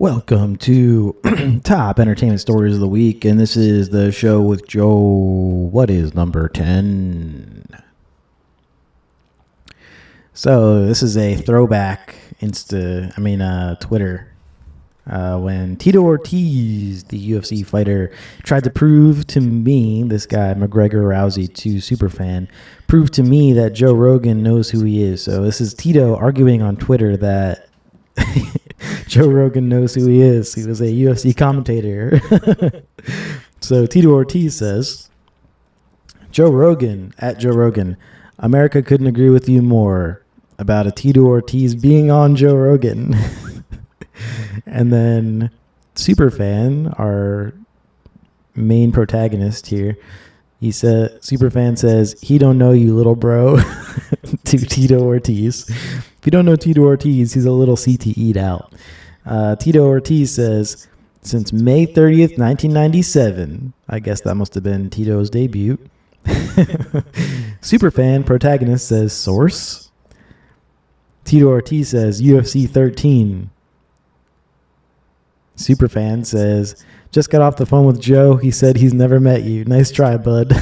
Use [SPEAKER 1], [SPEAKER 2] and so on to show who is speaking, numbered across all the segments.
[SPEAKER 1] Welcome to Top Entertainment Stories of the Week, and this is the show with Joe. What is number 10? So this is a throwback Twitter. When Tito Ortiz, the UFC fighter, tried to prove to me, this guy, McGregor Rousey, to Superfan, proved to me that Joe Rogan knows who he is. So this is Tito arguing on Twitter that Joe Rogan knows who he is. He was a UFC commentator. So Tito Ortiz says, Joe Rogan, America couldn't agree with you more about a Tito Ortiz being on Joe Rogan. And then Superfan, our main protagonist here, Superfan says, he don't know you, little bro, to Tito Ortiz. If you don't know Tito Ortiz, he's a little CTE'd out. Tito Ortiz says, since May 30th, 1997, I guess that must have been Tito's debut. Superfan protagonist says, source. Tito Ortiz says, UFC 13. Superfan says, just got off the phone with Joe. He said he's never met you. Nice try, bud.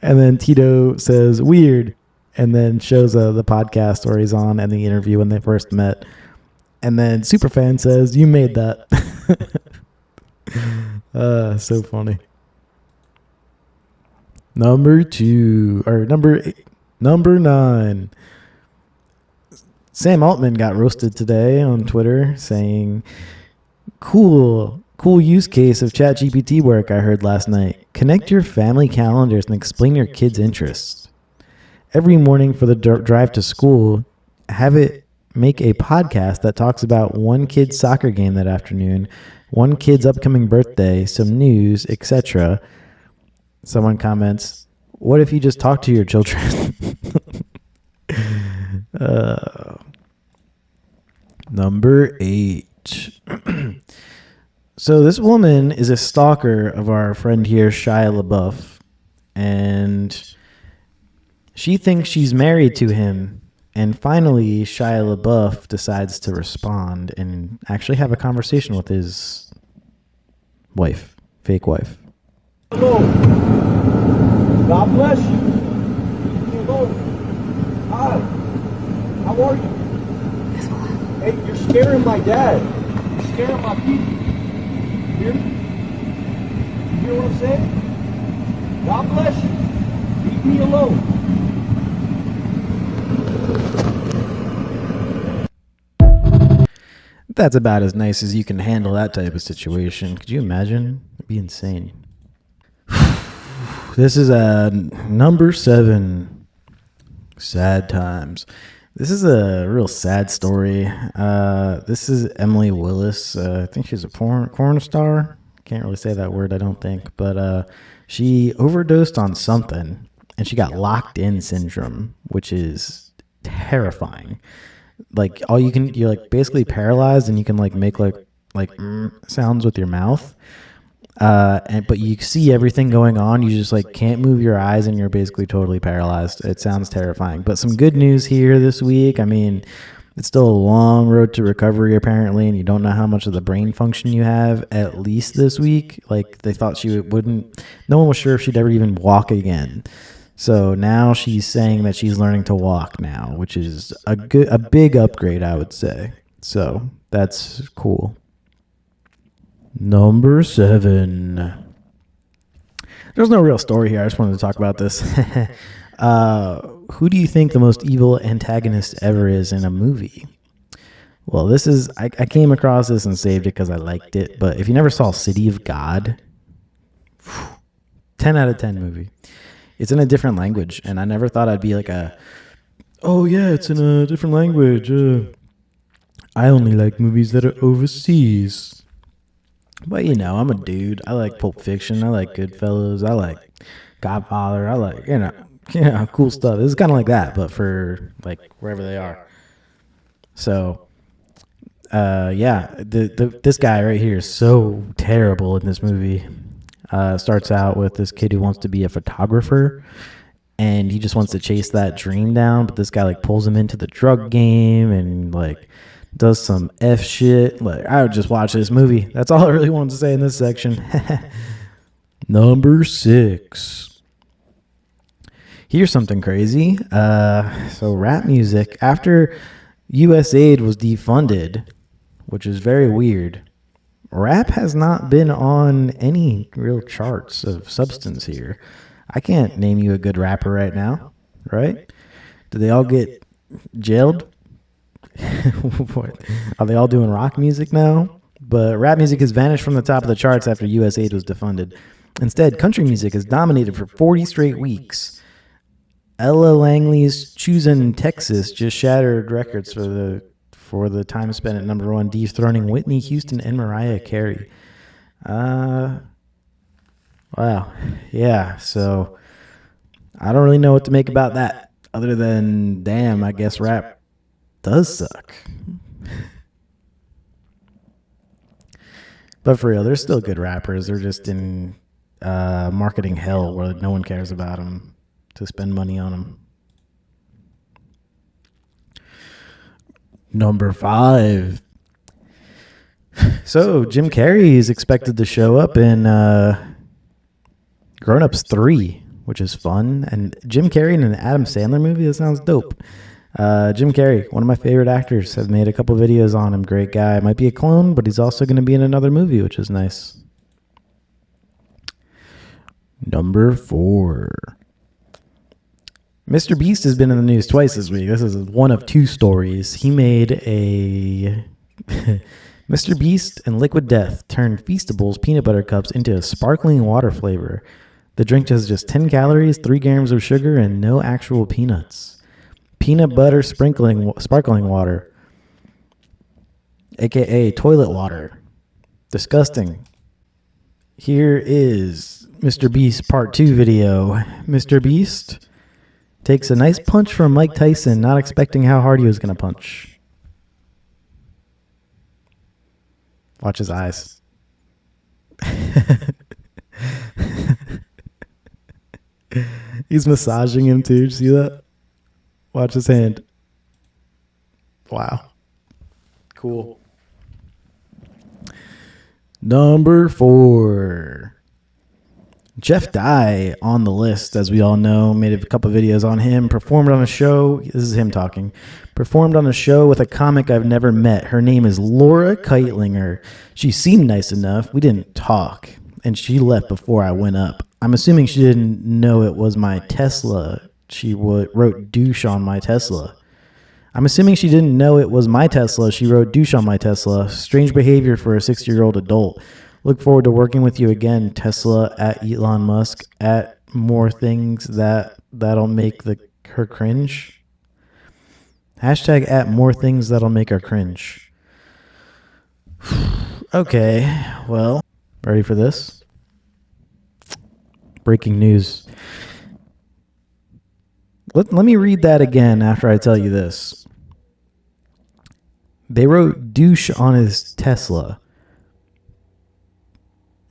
[SPEAKER 1] And then Tito says, weird. And then shows the podcast where he's on and the interview when they first met. And then Superfan says, you made that. So funny. Number 9. Sam Altman got roasted today on Twitter saying, cool use case of ChatGPT work I heard last night. Connect your family calendars and explain your kids' interests. Every morning for the drive to school, have it make a podcast that talks about one kid's soccer game that afternoon, one kid's upcoming birthday, some news, etc. Someone comments, what if you just talk to your children? Number 8. So this woman is a stalker of our friend here, Shia LaBeouf, and she thinks she's married to him. And finally, Shia LaBeouf decides to respond and actually have a conversation with his wife, fake wife.
[SPEAKER 2] Hello. God bless you. Hello. Hi. How are you? Hey, you're scaring my dad. You're scaring my people. You hear me? You hear what I'm saying? God bless you. Leave me alone.
[SPEAKER 1] That's about as nice as you can handle that type of situation. Could you imagine? It'd be insane. This is number 7. Sad times. This is a real sad story. This is Emily Willis. I think she's a porn star. Can't really say that word, I don't think. But she overdosed on something, and she got locked in syndrome, which is terrifying. Like you're like basically paralyzed, and you can like make like sounds with your mouth. But you see everything going on. You just like can't move your eyes, and you're basically totally paralyzed. It sounds terrifying. But some good news here this week. I mean, it's still a long road to recovery apparently, and you don't know how much of the brain function you have at least this week. Like they thought she wouldn't. No one was sure if she'd ever even walk again. So now she's saying that she's learning to walk now, which is a big upgrade, I would say. So that's cool. Number 7. There's no real story here. I just wanted to talk about this. Who do you think the most evil antagonist ever is in a movie? Well, this is... I came across this and saved it because I liked it. But if you never saw City of God, 10 out of 10 movie. It's in a different language. And I never thought I'd be like oh yeah, it's in a different language. I only like movies that are overseas. But, you know, I'm a dude. I like Pulp Fiction. I like Goodfellas. I like Godfather. I like, cool stuff. This is kind of like that, but for, like, wherever they are. So, this guy right here is so terrible in this movie. Starts out with this kid who wants to be a photographer, and he just wants to chase that dream down, but this guy, like, pulls him into the drug game and, like, does some F shit. Like, I would just watch this movie. That's all I really wanted to say in this section. Number 6. Here's something crazy. So rap music, after USAID was defunded, which is very weird, rap has not been on any real charts of substance here. I can't name you a good rapper right now, right? Do they all get jailed? What? Are they all doing rock music now? But rap music has vanished from the top of the charts after USAID was defunded. Instead, country music has dominated for 40 straight weeks. Ella Langley's "Choosin' Texas" just shattered records for the time spent at number 1, dethroning Whitney Houston and Mariah Carey. Wow. Yeah, so I don't really know what to make about that, other than, damn, I guess rap does suck. But for real, they're still good rappers. They're just in marketing hell where no one cares about them to spend money on them. Number 5. So Jim Carrey is expected to show up in Grown Ups 3, which is fun. And Jim Carrey in an Adam Sandler movie, that sounds dope. Jim Carrey, one of my favorite actors. I've made a couple videos on him. Great guy. Might be a clone, but he's also going to be in another movie, which is nice. Number 4. Mr. Beast has been in the news twice this week. This is one of 2 stories. He made a... Mr. Beast and Liquid Death turned Feastables peanut butter cups into a sparkling water flavor. The drink has just 10 calories, 3 grams of sugar, and no actual peanuts. Peanut butter sparkling water, aka toilet water. Disgusting. Here is Mr. Beast Part 2 video. Mr. Beast takes a nice punch from Mike Tyson, not expecting how hard he was going to punch. Watch his eyes. He's massaging him too. Did you see that? Watch his hand. Wow. Cool. Number 4. Jeff Dye on the list, as we all know. Made a couple videos on him. Performed on a show. This is him talking. Performed on a show with a comic I've never met. Her name is Laura Keitlinger. She seemed nice enough. We didn't talk. And she left before I went up. I'm assuming she didn't know it was my Tesla. She wrote douche on my Tesla. I'm assuming she didn't know it was my Tesla. She wrote douche on my Tesla. Strange behavior for a 60-year-old adult. Look forward to working with you again, Tesla, at Elon Musk, at more things that'll make her cringe. Hashtag at more things that'll make her cringe. Okay, well, ready for this? Breaking news. Let me read that again after I tell you this. They wrote douche on his Tesla.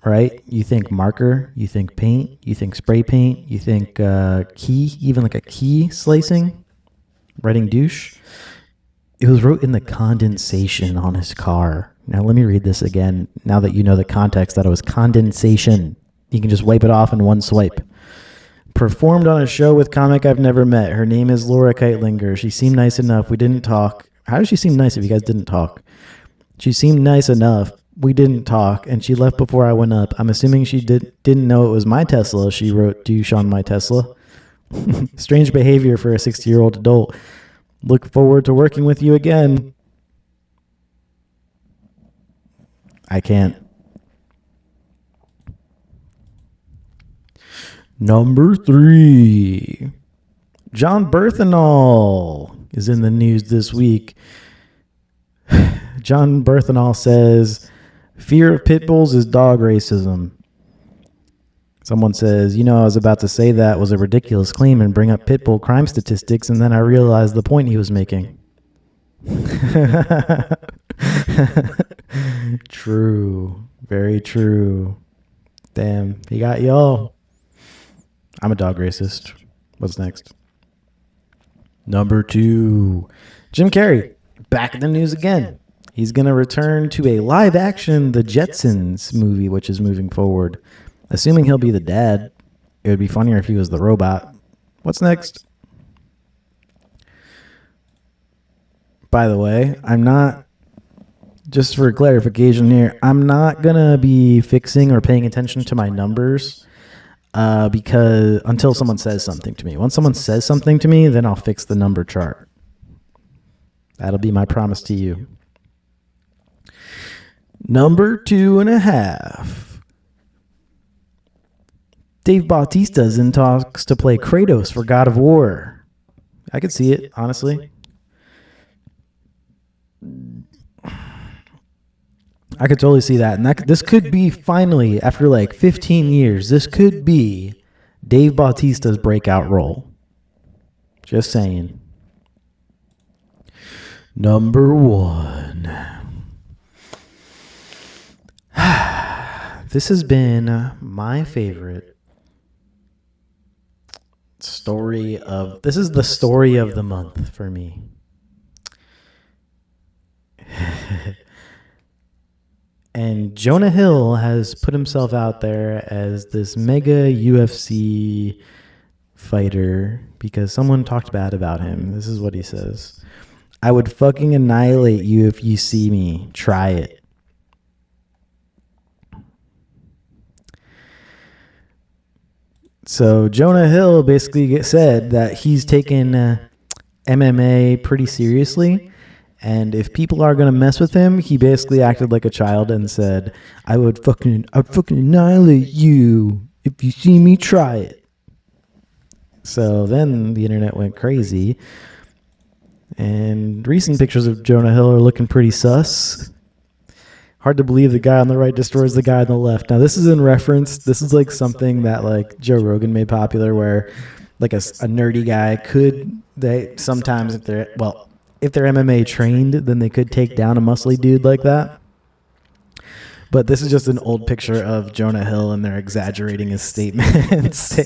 [SPEAKER 1] Right? You think marker, you think paint, you think spray paint, you think key, even like a key slicing, writing douche. It was wrote in the condensation on his car. Now let me read this again. Now that you know the context that it was condensation, you can just wipe it off in one swipe. Performed on a show with comic I've never met. Her name is Laura Keitlinger. She seemed nice enough. We didn't talk. How does she seem nice if you guys didn't talk? She seemed nice enough. We didn't talk, and she left before I went up. I'm assuming she didn't know it was my Tesla. She wrote douche on my Tesla. Strange behavior for a 60-year-old adult. Look forward to working with you again. I can't. Number 3. Jon Bernthal is in the news this week. Jon Bernthal says, fear of pit bulls is dog racism. Someone says, I was about to say that was a ridiculous claim and bring up pit bull crime statistics, and then I realized the point he was making. True. Very true. Damn, he got y'all. I'm a dog racist. What's next? Number 2. Jim Carrey back in the news again. He's going to return to a live action The Jetsons movie, which is moving forward. Assuming he'll be the dad, it would be funnier if he was the robot. What's next? By the way, I'm not, just for clarification here, I'm not going to be fixing or paying attention to my numbers because until someone says something to me. Once someone says something to me, then I'll fix the number chart. That'll be my promise to you. Number 2.5. Dave Bautista's in talks to play Kratos for God of War. I could see it, honestly. I could totally see that. And this could be finally, after like 15 years, this could be Dave Bautista's breakout role. Just saying. Number 1. This has been my favorite story of... This is the story of the month for me. And Jonah Hill has put himself out there as this mega UFC fighter because someone talked bad about him. This is what he says. I would fucking annihilate you if you see me. Try it. So Jonah Hill basically said that he's taken MMA pretty seriously. And if people are going to mess with him, he basically acted like a child and said, I'd fucking annihilate you. If you see me, try it. So then the internet went crazy. And recent pictures of Jonah Hill are looking pretty sus. Hard to believe the guy on the right destroys the guy on the left. Now, this is in reference. This is like something that like Joe Rogan made popular where like a nerdy guy they sometimes if they're MMA trained, then they could take down a muscly dude like that. But this is just an old picture of Jonah Hill, and they're exaggerating his statements.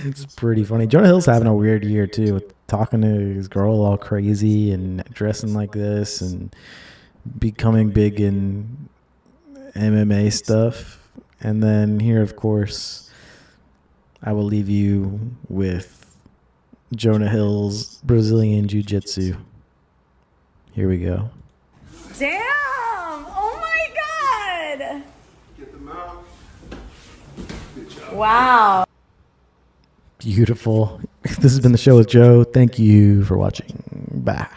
[SPEAKER 1] It's pretty funny. Jonah Hill's having a weird year, too, with talking to his girl all crazy and dressing like this and becoming big in MMA stuff. And then here, of course, I will leave you with Jonah Hill's Brazilian Jiu-Jitsu. Here we go.
[SPEAKER 3] Damn! Oh my god!
[SPEAKER 4] Get them out. Good job.
[SPEAKER 3] Wow.
[SPEAKER 1] Beautiful. This has been the show with Joe. Thank you for watching. Bye.